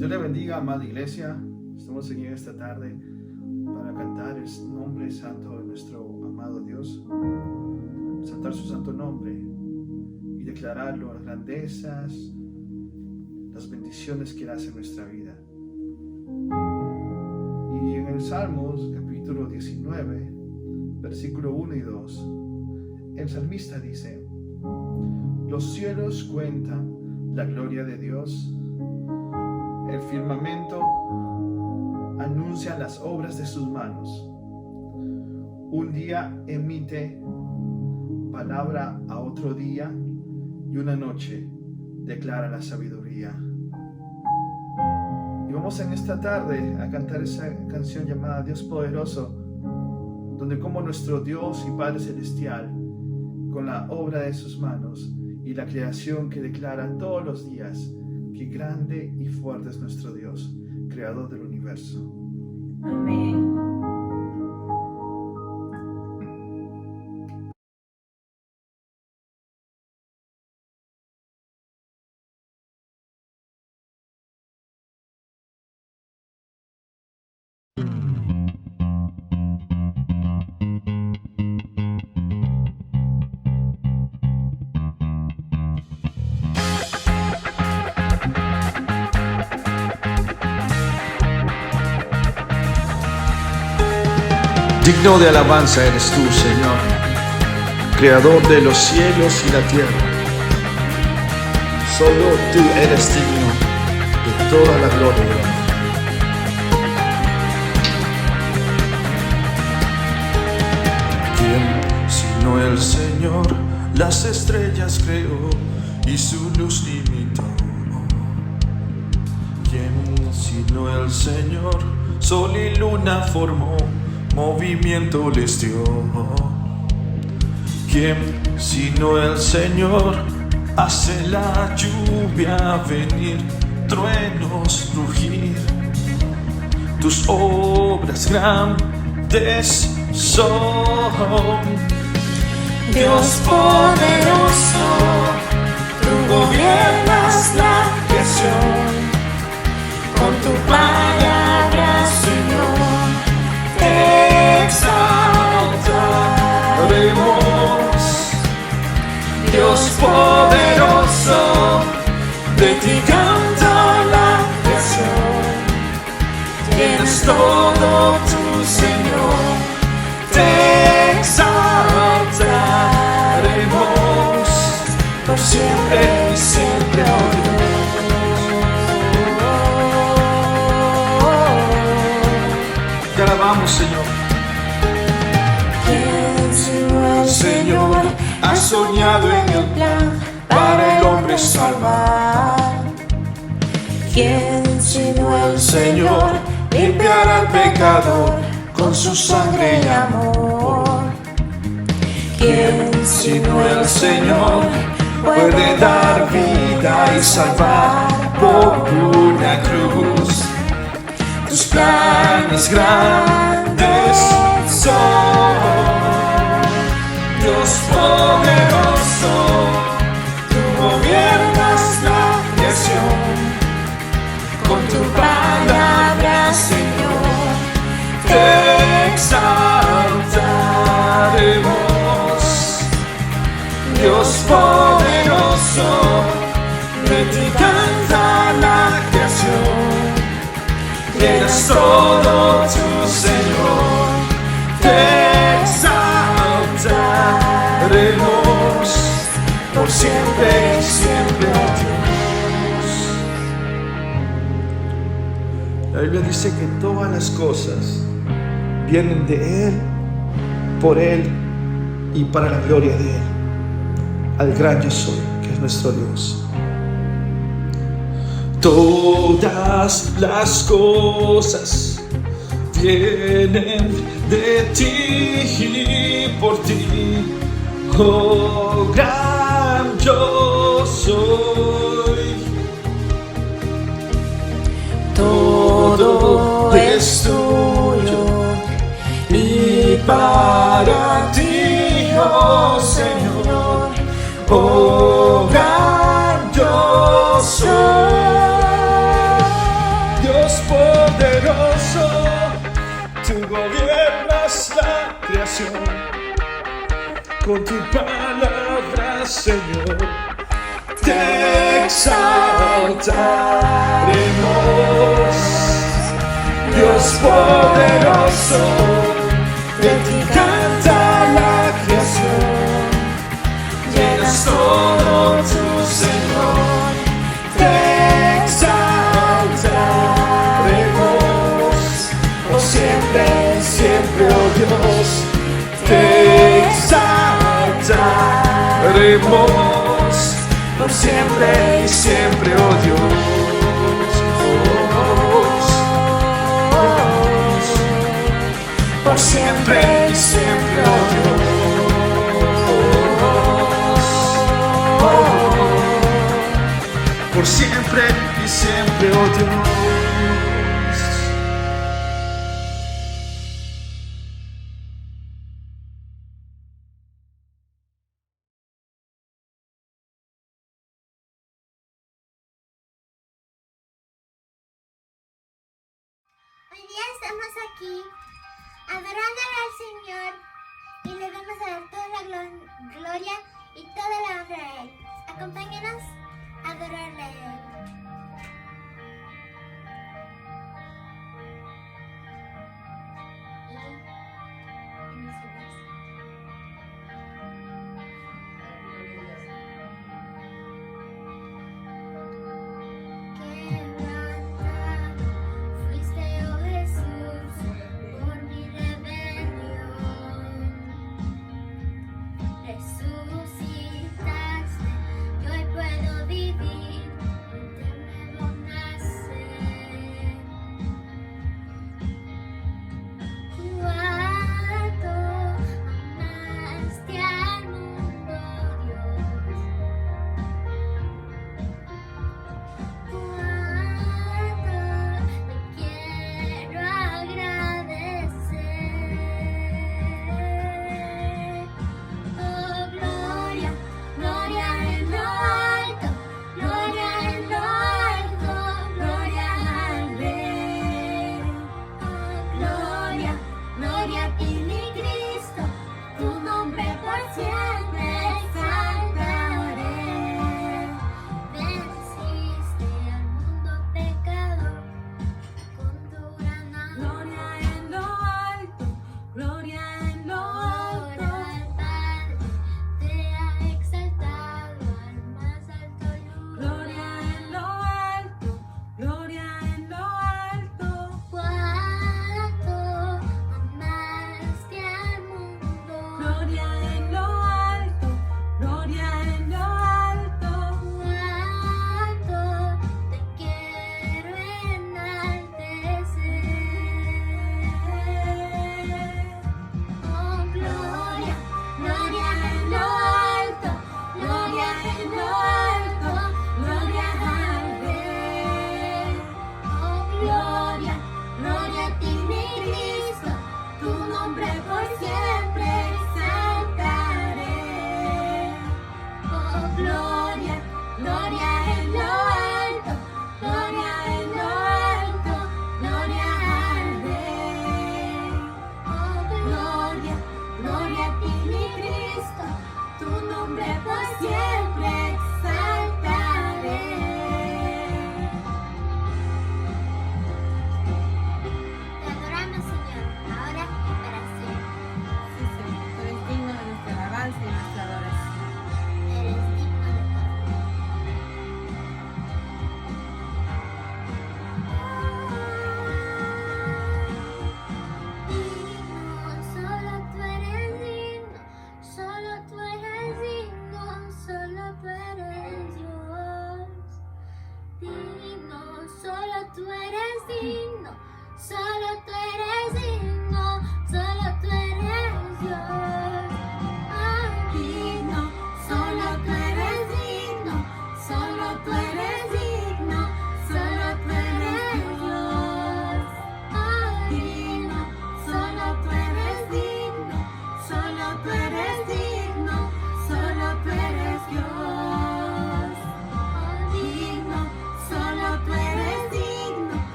Dios le bendiga, amada iglesia. Estamos aquí esta tarde para cantar el nombre santo de nuestro amado Dios, exaltar su santo nombre y declararlo, las grandezas, las bendiciones que Él hace en nuestra vida. Y en el Salmos capítulo 19, versículo 1 y 2, el salmista dice: los cielos cuentan la gloria de Dios, el firmamento anuncia las obras de sus manos. Un día emite palabra a otro día, y una noche declara la sabiduría. Y vamos en esta tarde a cantar esa canción llamada Dios Poderoso, donde como nuestro Dios y Padre Celestial, con la obra de sus manos y la creación que declara todos los días, que grande y fuerte es nuestro Dios, creador del universo. Amén. Digno de alabanza eres tú, Señor, creador de los cielos y la tierra. Solo tú eres digno de toda la gloria y honor. ¿Quién sino el Señor las estrellas creó y su luz limitó? ¿Quién sino el Señor sol y luna formó, movimiento les dio? ¿Quién sino el Señor hace la lluvia venir, truenos rugir? Tus obras grandes son. Dios poderoso, tú gobiernas la creación. Con tu palabra, Señor, te exaltaremos. Dios poderoso, de ti canta la creación. Tienes todo tu Señor, te exaltaremos por siempre y siempre, oh Dios. Te alabamos, Señor. ¿Quién sino el Señor ha soñado en el plan para el hombre salvar? ¿Quién sino el Señor limpiará al pecador con su sangre y amor? ¿Quién sino el Señor puede dar vida y salvar por una cruz? Tus planes grandes son. Dios poderoso, tú gobiernas la creación. Con tu palabra, Señor, te exaltaremos. Dios poderoso, de ti canta la creación. Tienes todo tu Señor, te exaltaremos por siempre y siempre, oh Dios. La Biblia dice que todas las cosas vienen de Él, por Él y para la gloria de Él, al gran yo soy, que es nuestro Dios. Todas las cosas vienen de ti y por ti, oh gran yo soy. Todo es tuyo y para ti, oh Señor, oh gran yo soy. creación. Con tu palabra, Señor, te exaltaremos. Dios poderoso, de ti canta la creación. Llenas todo tu Señor, te exaltaremos. Por siempre, siempre, oh Dios, te exaltaremos. Por siempre y siempre, oh Dios. Por siempre y siempre, oh Dios. Por siempre y siempre, oh Dios. Hoy día estamos aquí adorándole al Señor y le vamos a dar toda la gloria y toda la honra a Él. Acompáñanos a adorarle a Él.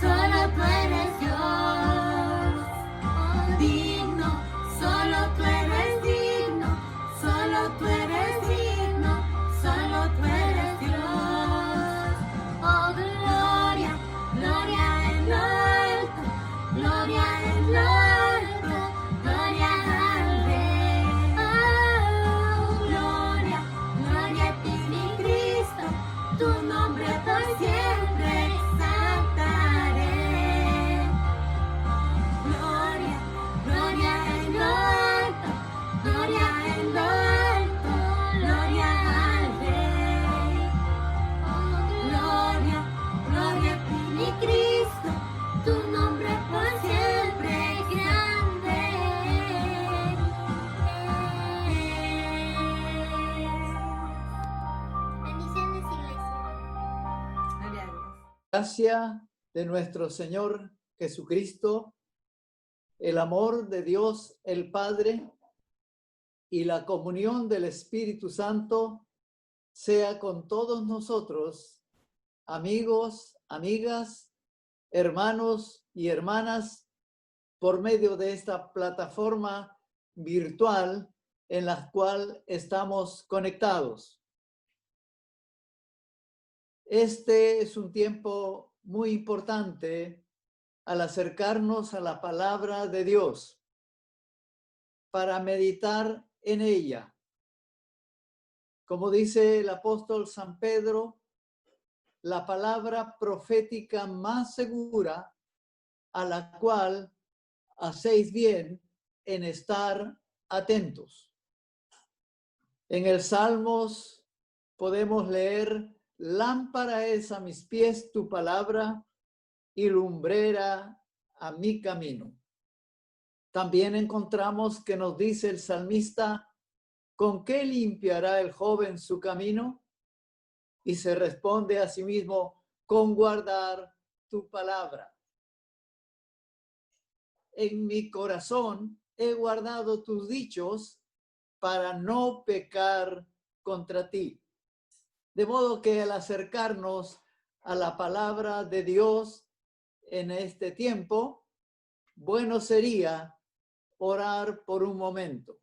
Solo Gracia de nuestro Señor Jesucristo, el amor de Dios el Padre y la comunión del Espíritu Santo sea con todos nosotros, amigos, amigas, hermanos y hermanas, por medio de esta plataforma virtual en la cual estamos conectados. Este es un tiempo muy importante al acercarnos a la palabra de Dios para meditar en ella. Como dice el apóstol San Pedro, la palabra profética más segura a la cual hacéis bien en estar atentos. En el Salmos podemos leer: lámpara es a mis pies tu palabra y lumbrera a mi camino. También encontramos que nos dice el salmista: ¿con qué limpiará el joven su camino? Y se responde a sí mismo: con guardar tu palabra. En mi corazón he guardado tus dichos para no pecar contra ti. De modo que al acercarnos a la palabra de Dios en este tiempo, bueno sería orar por un momento.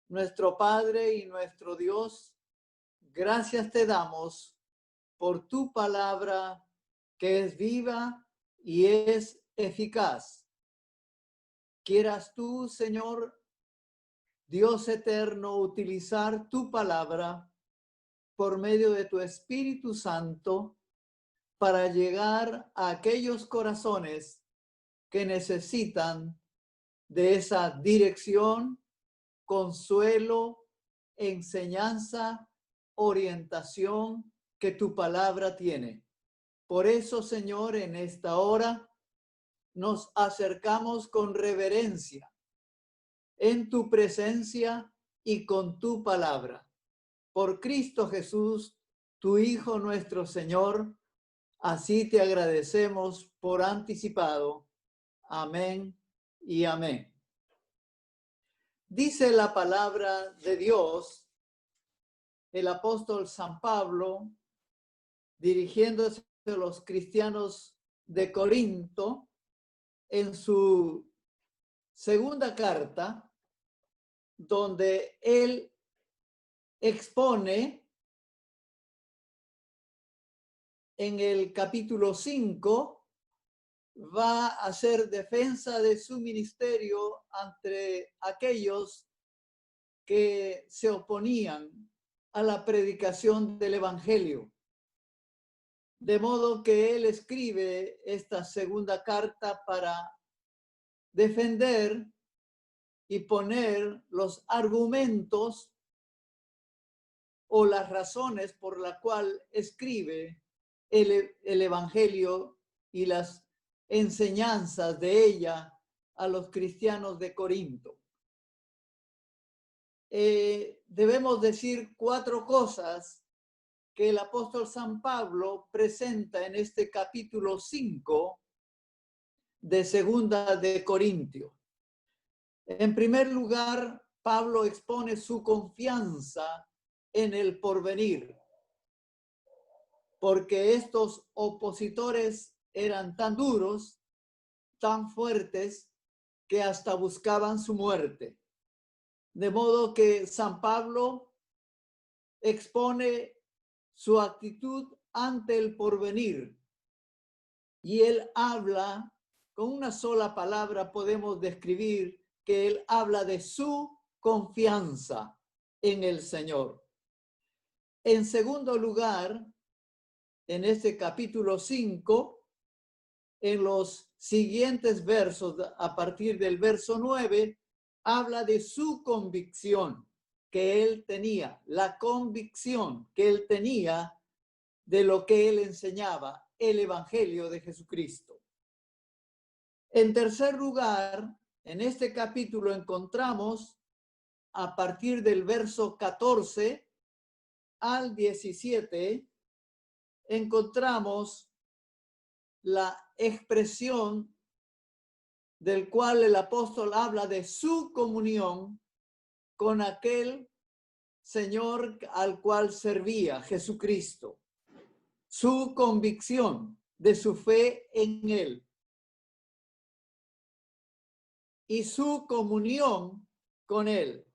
Nuestro Padre y nuestro Dios, gracias te damos por tu palabra que es viva y es eficaz. Quieras tú, Señor, Dios eterno, utilizar tu palabra por medio de tu Espíritu Santo para llegar a aquellos corazones que necesitan de esa dirección, consuelo, enseñanza, orientación que tu palabra tiene. Por eso, Señor, en esta hora nos acercamos con reverencia en tu presencia y con tu palabra. Por Cristo Jesús, tu Hijo nuestro Señor, así te agradecemos por anticipado. Amén y amén. Dice la palabra de Dios, el apóstol San Pablo, dirigiéndose a los cristianos de Corinto, en su segunda carta, donde él expone en el capítulo 5, va a hacer defensa de su ministerio ante aquellos que se oponían a la predicación del Evangelio. De modo que él escribe esta segunda carta para defender y poner los argumentos o las razones por la cual escribe el Evangelio y las enseñanzas de ella a los cristianos de Corinto. Debemos decir 4 cosas que el apóstol San Pablo presenta en este capítulo 5 de Segunda de Corintios. En primer lugar, Pablo expone su confianza en el porvenir, porque estos opositores eran tan duros, tan fuertes, que hasta buscaban su muerte. De modo que San Pablo expone su actitud ante el porvenir y él habla, con una sola palabra podemos describir que él habla de su confianza en el Señor. En segundo lugar, en este capítulo 5, en los siguientes versos, a partir del verso 9, habla de su convicción que él tenía, la convicción que él tenía de lo que él enseñaba, el Evangelio de Jesucristo. En tercer lugar, en este capítulo encontramos, a partir del verso 14 al 17, encontramos la expresión del cual el apóstol habla de su comunión con aquel Señor al cual servía, Jesucristo. Su convicción de su fe en Él y su comunión con Él.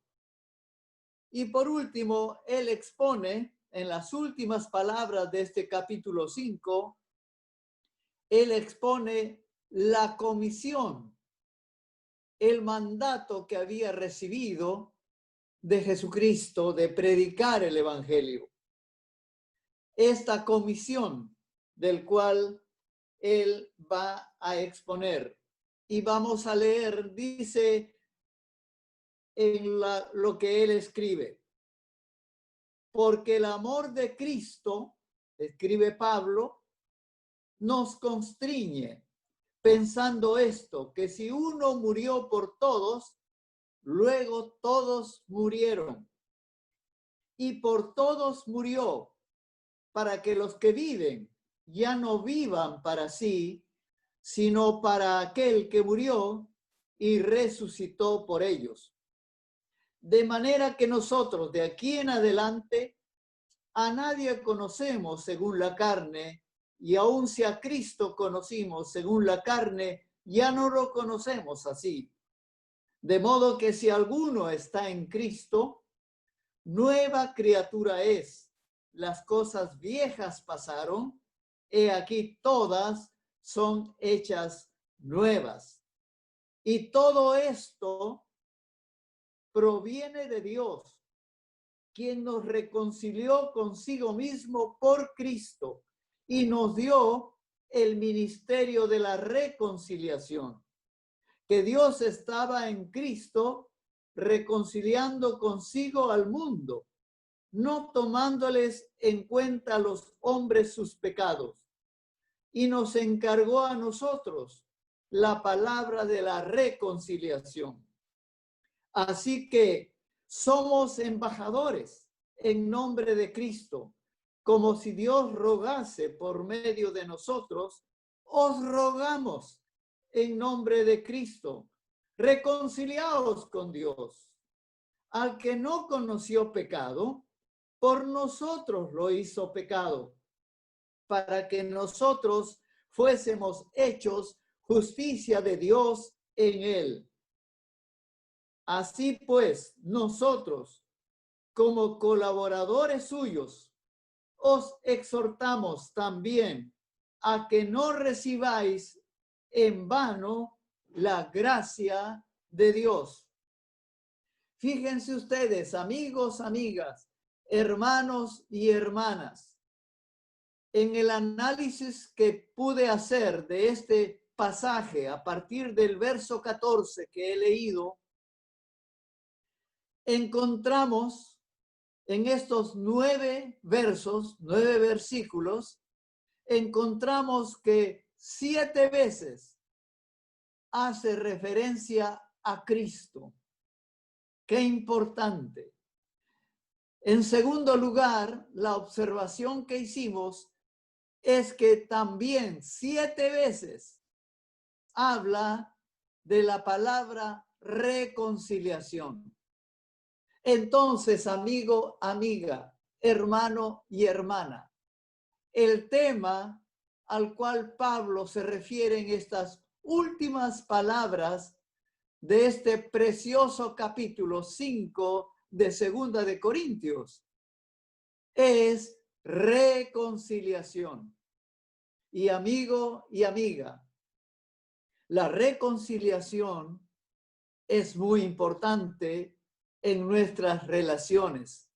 Y por último, Él expone en las últimas palabras de este capítulo 5, Él expone la comisión, el mandato que había recibido de Jesucristo de predicar el Evangelio. Esta comisión del cual Él va a exponer. Y vamos a leer, dice en lo que Él escribe. Porque el amor de Cristo, escribe Pablo, nos constriñe, pensando esto, que si uno murió por todos, luego todos murieron. Y por todos murió, para que los que viven ya no vivan para sí, sino para aquel que murió y resucitó por ellos. De manera que nosotros de aquí en adelante a nadie conocemos según la carne, y aun si a Cristo conocimos según la carne, ya no lo conocemos así. De modo que si alguno está en Cristo, nueva criatura es. Las cosas viejas pasaron, he aquí todas son hechas nuevas. Y todo esto proviene de Dios, quien nos reconcilió consigo mismo por Cristo y nos dio el ministerio de la reconciliación. Que Dios estaba en Cristo reconciliando consigo al mundo, no tomándoles en cuenta a los hombres sus pecados, y nos encargó a nosotros la palabra de la reconciliación. Así que somos embajadores en nombre de Cristo, como si Dios rogase por medio de nosotros, os rogamos en nombre de Cristo, reconciliaos con Dios. Al que no conoció pecado, por nosotros lo hizo pecado, para que nosotros fuésemos hechos justicia de Dios en él. Así pues, nosotros, como colaboradores suyos, os exhortamos también a que no recibáis en vano la gracia de Dios. Fíjense ustedes, amigos, amigas, hermanos y hermanas, en el análisis que pude hacer de este pasaje a partir del verso 14 que he leído, encontramos en estos 9 versos, 9 versículos, encontramos que 7 veces hace referencia a Cristo. Qué importante. En segundo lugar, la observación que hicimos es que también 7 veces habla de la palabra reconciliación. Entonces, amigo, amiga, hermano y hermana, el tema al cual Pablo se refiere en estas últimas palabras de este precioso capítulo 5 de Segunda de Corintios es reconciliación. Y amigo y amiga, la reconciliación es muy importante en nuestras relaciones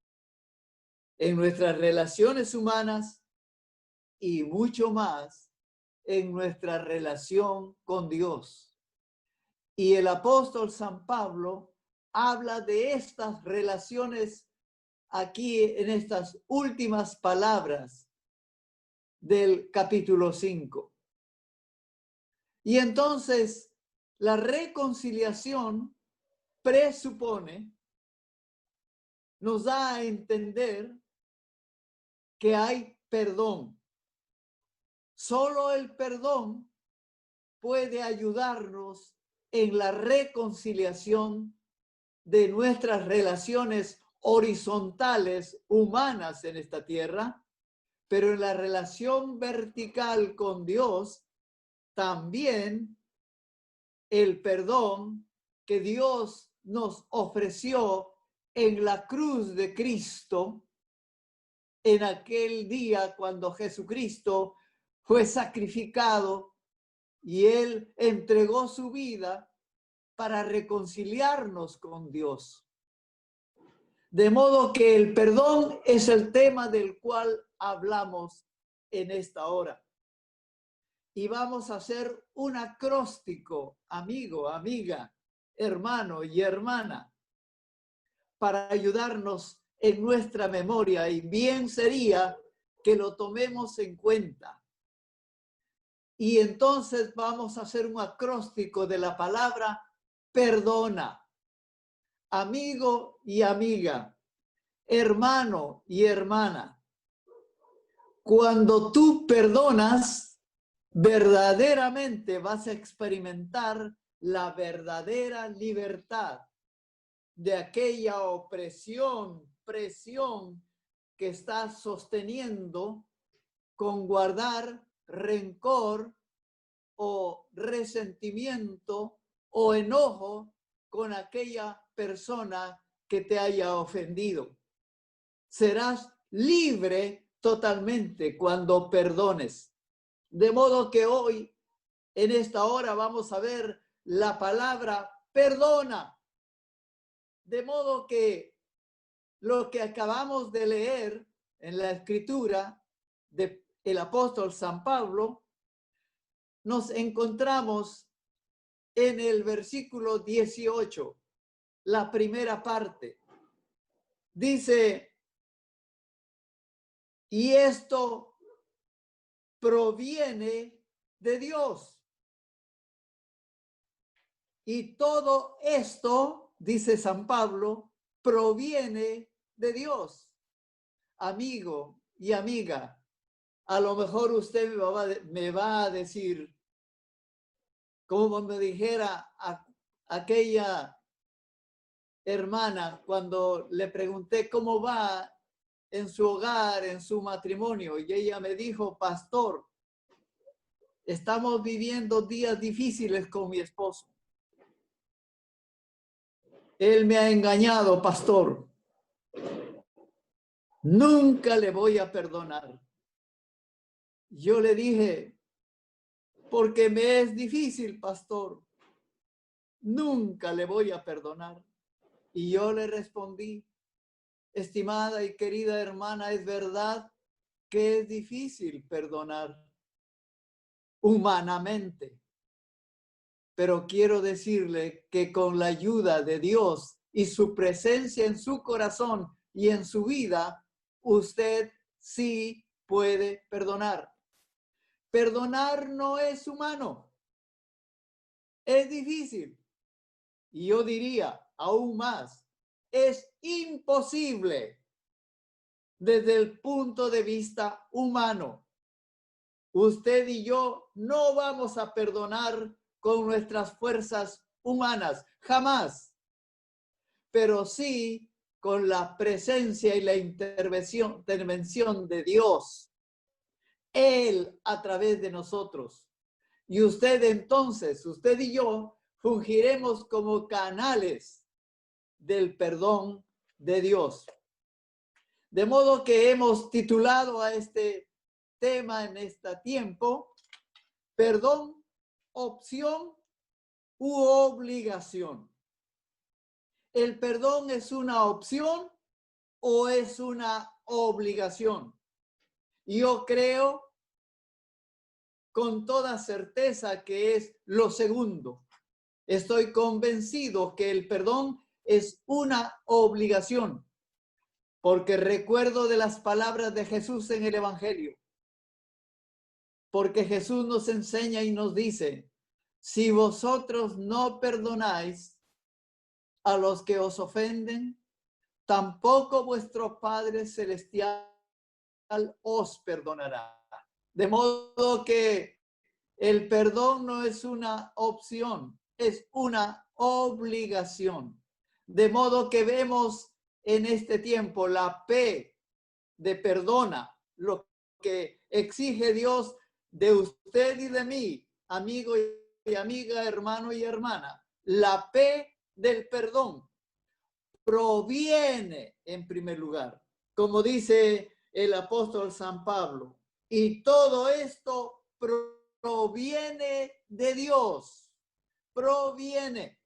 humanas y mucho más en nuestra relación con Dios. Y el apóstol San Pablo habla de estas relaciones aquí en estas últimas palabras del capítulo 5. Y entonces la reconciliación presupone, nos da a entender que hay perdón. Solo el perdón puede ayudarnos en la reconciliación de nuestras relaciones horizontales humanas en esta tierra, pero en la relación vertical con Dios, también el perdón que Dios nos ofreció en la cruz de Cristo, en aquel día cuando Jesucristo fue sacrificado y Él entregó su vida para reconciliarnos con Dios. De modo que el perdón es el tema del cual hablamos en esta hora. Y vamos a hacer un acróstico, amigo, amiga, hermano y hermana, para ayudarnos en nuestra memoria, y bien sería que lo tomemos en cuenta. Y entonces vamos a hacer un acróstico de la palabra perdona. Amigo y amiga, hermano y hermana, cuando tú perdonas, verdaderamente vas a experimentar la verdadera libertad de aquella opresión, presión que estás sosteniendo con guardar rencor o resentimiento o enojo con aquella persona que te haya ofendido. Serás libre totalmente cuando perdones. De modo que hoy, en esta hora, vamos a ver la palabra perdona. De modo que lo que acabamos de leer en la escritura del apóstol San Pablo, nos encontramos en el versículo 18, la primera parte. Dice, y esto proviene de Dios. Y todo esto, dice San Pablo, proviene de Dios. Amigo y amiga, a lo mejor usted me va a decir, como me dijera a aquella hermana cuando le pregunté cómo va en su hogar, en su matrimonio, y ella me dijo, pastor, estamos viviendo días difíciles con mi esposo. Él me ha engañado, pastor. Nunca le voy a perdonar. Yo le dije, porque me es difícil, pastor. Nunca le voy a perdonar. Y yo le respondí, estimada y querida hermana, es verdad que es difícil perdonar humanamente. Pero quiero decirle que con la ayuda de Dios y su presencia en su corazón y en su vida, usted sí puede perdonar. Perdonar no es humano. Es difícil. Y yo diría aún más, es imposible desde el punto de vista humano. Usted y yo no vamos a perdonar con nuestras fuerzas humanas, jamás. Pero sí con la presencia y la intervención de Dios. Él a través de nosotros. Y usted entonces, usted y yo, fungiremos como canales del perdón de Dios. De modo que hemos titulado a este tema en este tiempo, perdón, opción u obligación. ¿El perdón es una opción o es una obligación? Yo creo con toda certeza que es lo segundo. Estoy convencido que el perdón es una obligación, porque recuerdo de las palabras de Jesús en el Evangelio. Porque Jesús nos enseña y nos dice, si vosotros no perdonáis a los que os ofenden, tampoco vuestro Padre Celestial os perdonará. De modo que el perdón no es una opción, es una obligación. De modo que vemos en este tiempo la P de perdona, lo que exige Dios de usted y de mí, amigo y amiga, hermano y hermana. La P del perdón proviene en primer lugar, como dice el apóstol San Pablo, y todo esto proviene de Dios, viene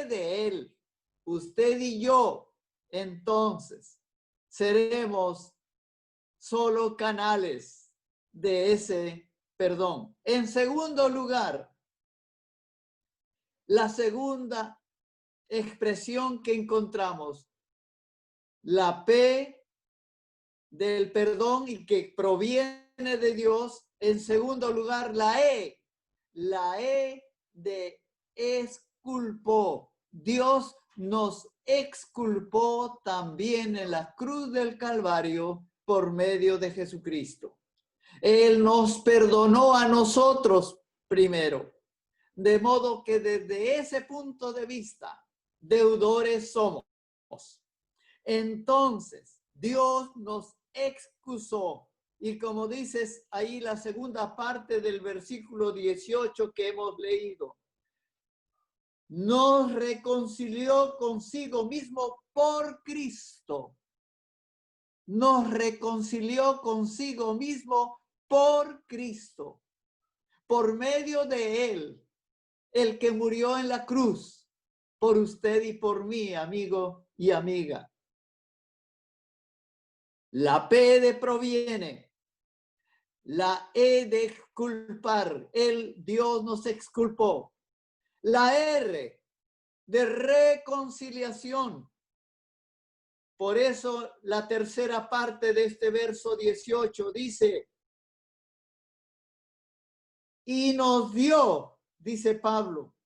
de Él. Usted y yo, entonces, seremos solo canales de ese perdón. En segundo lugar, la segunda expresión que encontramos, la P del perdón y que proviene de Dios. En segundo lugar, la E de exculpó. Dios nos exculpó también en la cruz del Calvario por medio de Jesucristo. Él nos perdonó a nosotros primero, de modo que desde ese punto de vista, deudores somos. Entonces, Dios nos excusó. Y como dices ahí la segunda parte del versículo 18 que hemos leído, nos reconcilió consigo mismo por Cristo. Nos reconcilió consigo mismo por Cristo, por medio de Él, el que murió en la cruz, por usted y por mí, amigo y amiga. La P de proviene, la E de exculpar, Dios nos exculpó. La R de reconciliación. Por eso la tercera parte de este verso 18 dice, y nos dio, dice Pablo,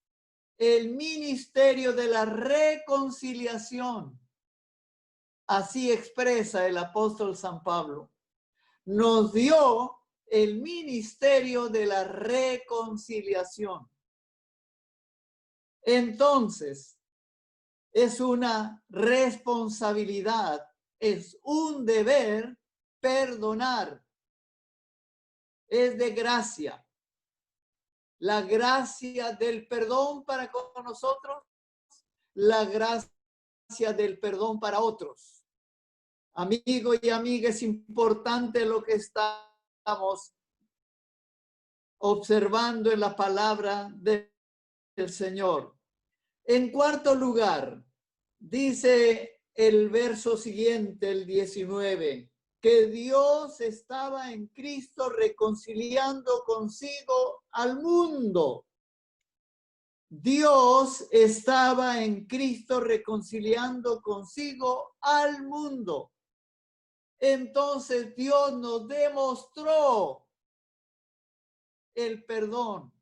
el ministerio de la reconciliación. Así expresa el apóstol San Pablo. Nos dio el ministerio de la reconciliación. Entonces, es una responsabilidad, es un deber perdonar. Es de gracia. La gracia del perdón para con nosotros, la gracia del perdón para otros. Amigo y amiga, es importante lo que estamos observando en la palabra del Señor. En cuarto lugar, dice el verso siguiente, el 19, que Dios estaba en Cristo reconciliando consigo al mundo. Dios estaba en Cristo reconciliando consigo al mundo. Entonces Dios nos demostró el perdón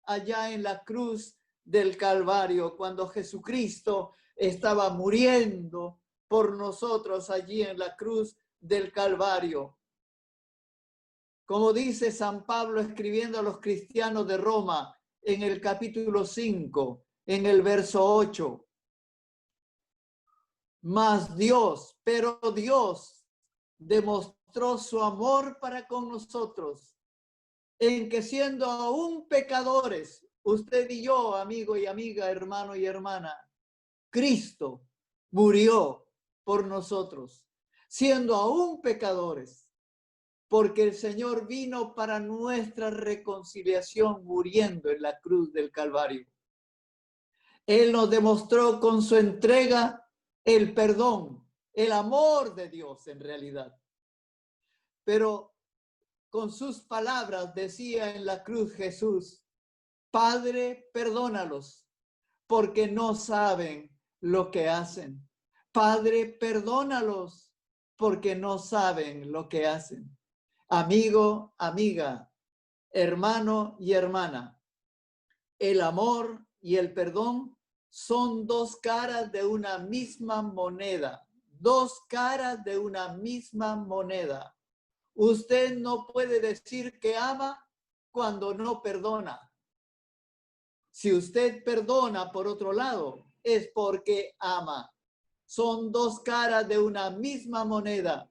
allá en la cruz del Calvario, cuando Jesucristo estaba muriendo por nosotros allí en la cruz del Calvario. Como dice San Pablo escribiendo a los cristianos de Roma en el capítulo 5, en el verso 8. Mas Dios, pero Dios demostró su amor para con nosotros, en que siendo aún pecadores, usted y yo, amigo y amiga, hermano y hermana, Cristo murió por nosotros, siendo aún pecadores, porque el Señor vino para nuestra reconciliación muriendo en la cruz del Calvario. Él nos demostró con su entrega el perdón, el amor de Dios en realidad. Pero con sus palabras decía en la cruz Jesús, Padre, perdónalos, porque no saben lo que hacen. Padre, perdónalos, porque no saben lo que hacen. Amigo, amiga, hermano y hermana, el amor y el perdón son dos caras de una misma moneda. Dos caras de una misma moneda. Usted no puede decir que ama cuando no perdona. Si usted perdona por otro lado, es porque ama. Son dos caras de una misma moneda.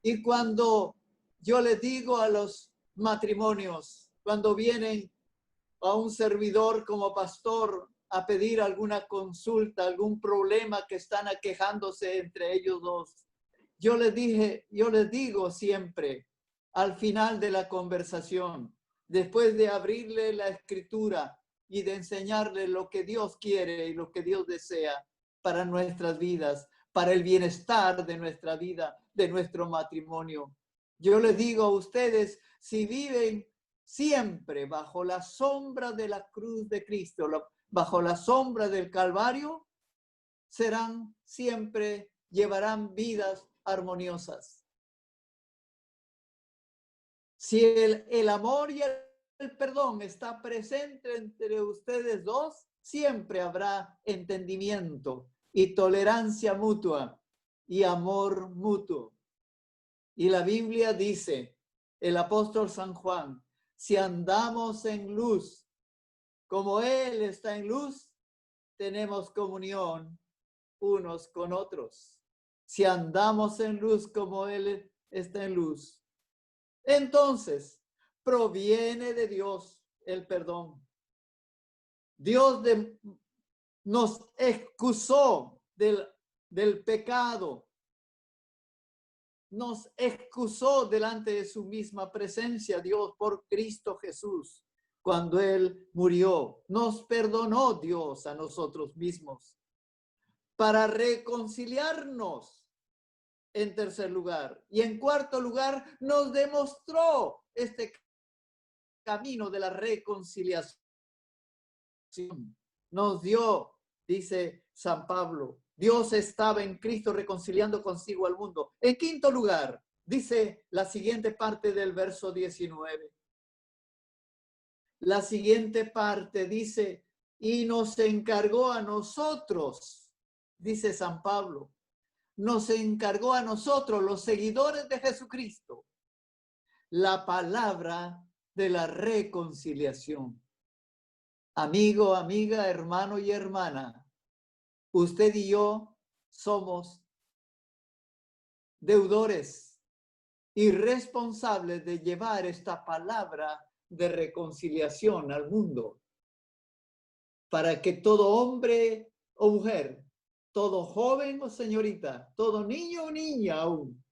Y cuando yo les digo a los matrimonios, cuando vienen a un servidor como pastor a pedir alguna consulta, algún problema que están aquejándose entre ellos dos, yo les digo siempre al final de la conversación, después de abrirle la escritura y de enseñarle lo que Dios quiere y lo que Dios desea para nuestras vidas, para el bienestar de nuestra vida, de nuestro matrimonio. Yo les digo a ustedes, si viven siempre bajo la sombra de la cruz de Cristo, bajo la sombra del Calvario, serán siempre, llevarán vidas armoniosas. Si el amor y el perdón está presente entre ustedes dos, siempre habrá entendimiento y tolerancia mutua y amor mutuo. Y la Biblia dice, el apóstol San Juan, si andamos en luz, como Él está en luz, tenemos comunión unos con otros. Si andamos en luz como Él está en luz, entonces proviene de Dios el perdón. Dios nos excusó del pecado. Nos excusó delante de su misma presencia, Dios, por Cristo Jesús. Cuando Él murió, nos perdonó Dios a nosotros mismos para reconciliarnos, en tercer lugar. Y en cuarto lugar, nos demostró este camino de la reconciliación. Nos dio, dice San Pablo, Dios estaba en Cristo reconciliando consigo al mundo. En quinto lugar, dice la siguiente parte del verso 19. La siguiente parte dice, y nos encargó a nosotros, dice San Pablo, nos encargó a nosotros, los seguidores de Jesucristo, la palabra de la reconciliación. Amigo, amiga, hermano y hermana, usted y yo somos deudores y responsables de llevar esta palabra de reconciliación al mundo, para que todo hombre o mujer, todo joven o señorita, todo niño o niña aún,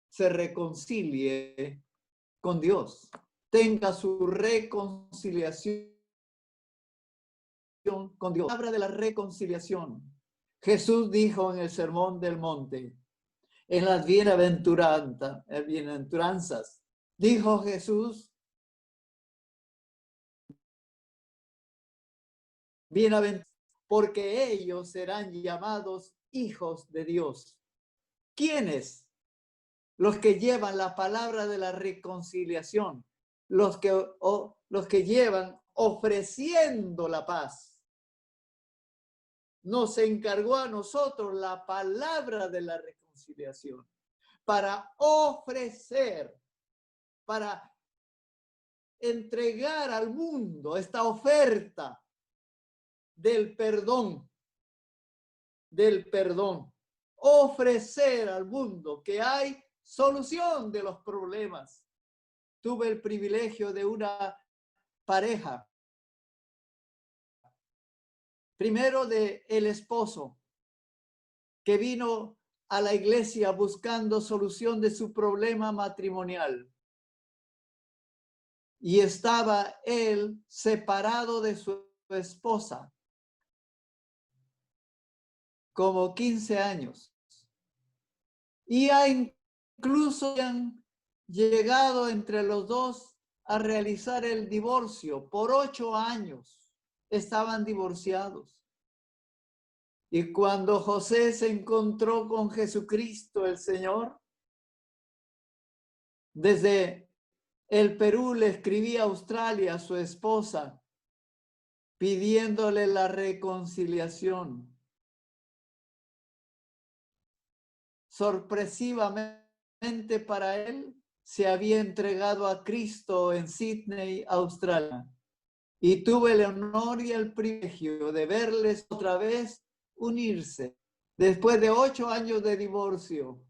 se reconcilie con Dios, tenga su reconciliación con Dios. Habla de la reconciliación. Jesús dijo en el Sermón del Monte, en las bienaventuranzas, dijo Jesús, bienaventurados, porque ellos serán llamados hijos de Dios. ¿Quiénes? Los que llevan la palabra de la reconciliación, los que llevan ofreciendo la paz. Nos encargó a nosotros la palabra de la reconciliación para ofrecer, para entregar al mundo esta oferta del perdón, ofrecer al mundo que hay solución de los problemas. Tuve el privilegio de una pareja, primero de el esposo, que vino a la iglesia buscando solución de su problema matrimonial. Y estaba él separado de su esposa, como 15 años. Y incluso han llegado entre los dos a realizar el divorcio. Por 8 años estaban divorciados. Y cuando José se encontró con Jesucristo el Señor, desde el Perú le escribía a Australia a su esposa, pidiéndole la reconciliación. Sorpresivamente para él, se había entregado a Cristo en Sydney, Australia. Y tuve el honor y el privilegio de verles otra vez unirse. Después de 8 años de divorcio,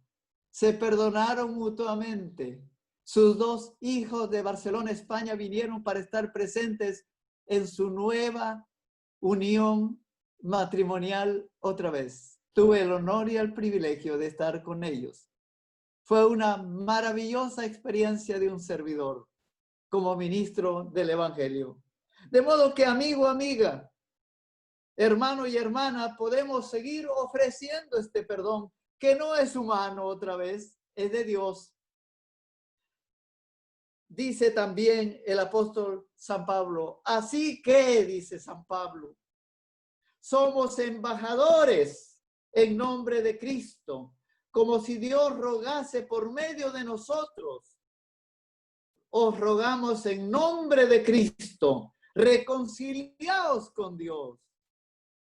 se perdonaron mutuamente. Sus 2 hijos de Barcelona, España, vinieron para estar presentes en su nueva unión matrimonial otra vez. Tuve el honor y el privilegio de estar con ellos. Fue una maravillosa experiencia de un servidor como ministro del Evangelio. De modo que, amigo, amiga, hermano y hermana, podemos seguir ofreciendo este perdón, que no es humano otra vez, es de Dios. Dice también el apóstol San Pablo, así que, dice San Pablo, somos embajadores en nombre de Cristo, como si Dios rogase por medio de nosotros. Os rogamos en nombre de Cristo, reconciliaos con Dios.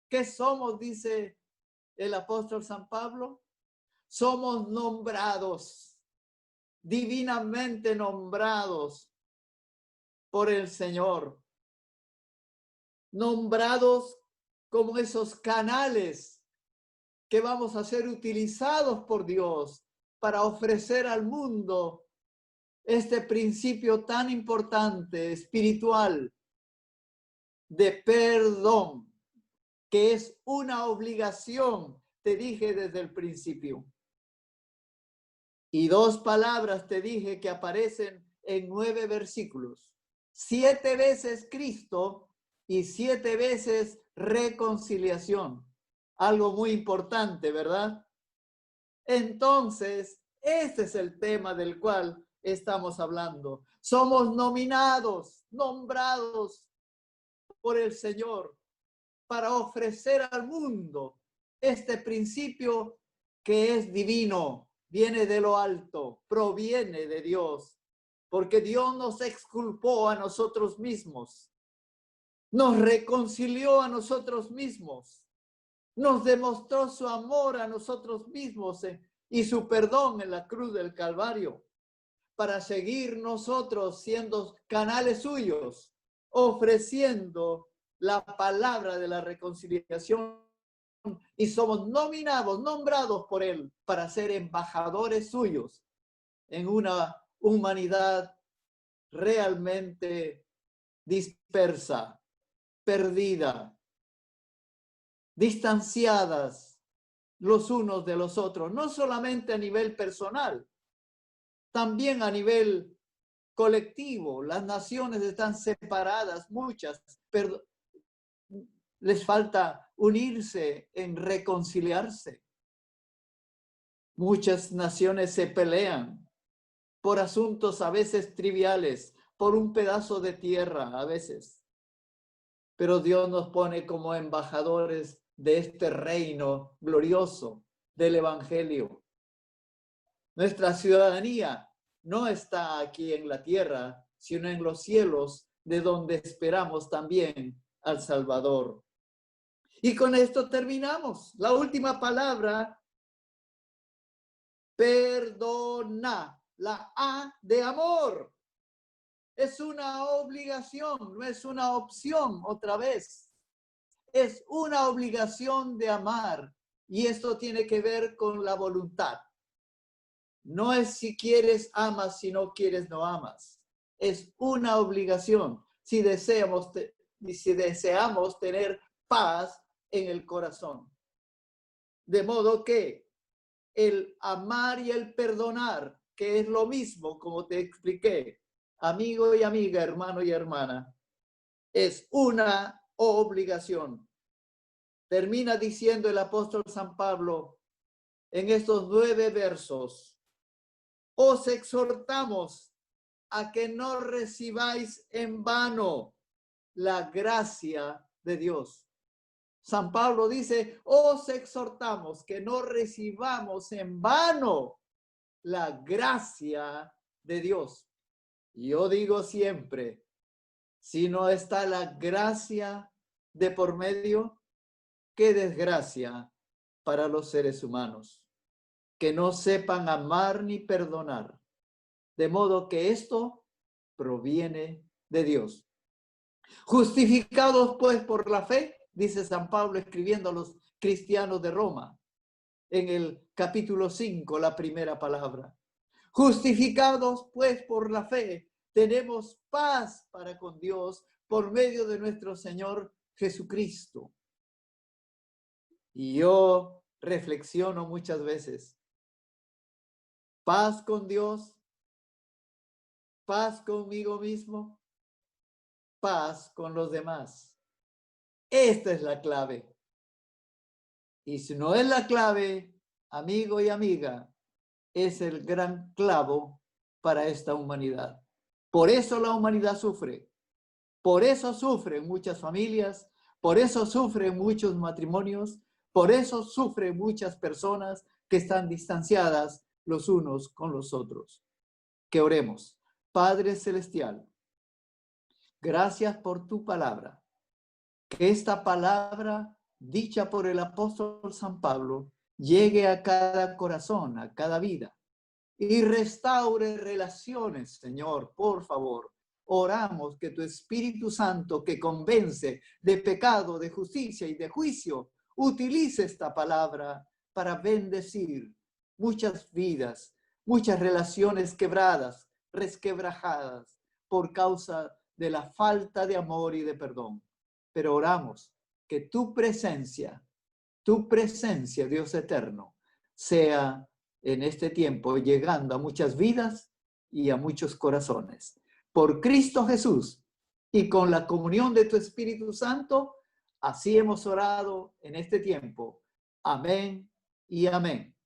¿Qué somos? Dice el apóstol San Pablo. Somos nombrados, divinamente nombrados por el Señor. Nombrados como esos canales que vamos a ser utilizados por Dios para ofrecer al mundo este principio tan importante, espiritual, de perdón, que es una obligación, te dije desde el principio. Y 2 palabras te dije que aparecen en 9 versículos. 7 veces Cristo y 7 veces reconciliación. Algo muy importante, ¿verdad? Entonces, este es el tema del cual estamos hablando. Somos nominados, nombrados por el Señor para ofrecer al mundo este principio que es divino, viene de lo alto, proviene de Dios, porque Dios nos exculpó a nosotros mismos, nos reconcilió a nosotros mismos, nos demostró su amor a nosotros mismos y su perdón en la cruz del Calvario, para seguir nosotros siendo canales suyos, ofreciendo la palabra de la reconciliación, y somos nominados, nombrados por él para ser embajadores suyos en una humanidad realmente dispersa, perdida, distanciadas los unos de los otros, no solamente a nivel personal, también a nivel colectivo. Las naciones están separadas, muchas, pero les falta unirse en reconciliarse. Muchas naciones se pelean por asuntos a veces triviales, por un pedazo de tierra a veces. Pero Dios nos pone como embajadores de este reino glorioso del Evangelio. Nuestra ciudadanía no está aquí en la tierra, sino en los cielos, de donde esperamos también al Salvador. Y con esto terminamos. La última palabra, perdona, la A de amor. Es una obligación, no es una opción otra vez. Es una obligación de amar. Y esto tiene que ver con la voluntad. No es si quieres, amas, si no quieres, no amas. Es una obligación si deseamos tener paz en el corazón. De modo que el amar y el perdonar, que es lo mismo, como te expliqué, amigo y amiga, hermano y hermana, es una obligación. Termina diciendo el apóstol San Pablo en estos 9 versos: os exhortamos a que no recibáis en vano la gracia de Dios. San Pablo dice, os exhortamos que no recibamos en vano la gracia de Dios. Y yo digo siempre, si no está la gracia de por medio, qué desgracia para los seres humanos, que no sepan amar ni perdonar. de modo que esto proviene de Dios. Justificados pues por la fe, dice San Pablo escribiendo a los cristianos de Roma, en el capítulo 5, la primera palabra. Justificados pues por la fe, tenemos paz para con Dios por medio de nuestro Señor Jesucristo. Y yo reflexiono muchas veces. Paz con Dios, paz conmigo mismo, paz con los demás. Esta es la clave. Y si no es la clave, amigo y amiga, es el gran clavo para esta humanidad. Por eso la humanidad sufre. Por eso sufren muchas familias, por eso sufren muchos matrimonios, por eso sufren muchas personas que están distanciadas los unos con los otros. Que oremos. Padre Celestial, gracias por tu palabra. Que esta palabra dicha por el apóstol San Pablo llegue a cada corazón, a cada vida y restaure relaciones, Señor, por favor. Oramos que tu Espíritu Santo, que convence de pecado, de justicia y de juicio, utilice esta palabra para bendecir muchas vidas, muchas relaciones quebradas, resquebrajadas por causa de la falta de amor y de perdón. Pero oramos que tu presencia, Dios eterno, sea en este tiempo llegando a muchas vidas y a muchos corazones. Por Cristo Jesús y con la comunión de tu Espíritu Santo, así hemos orado en este tiempo. Amén y amén.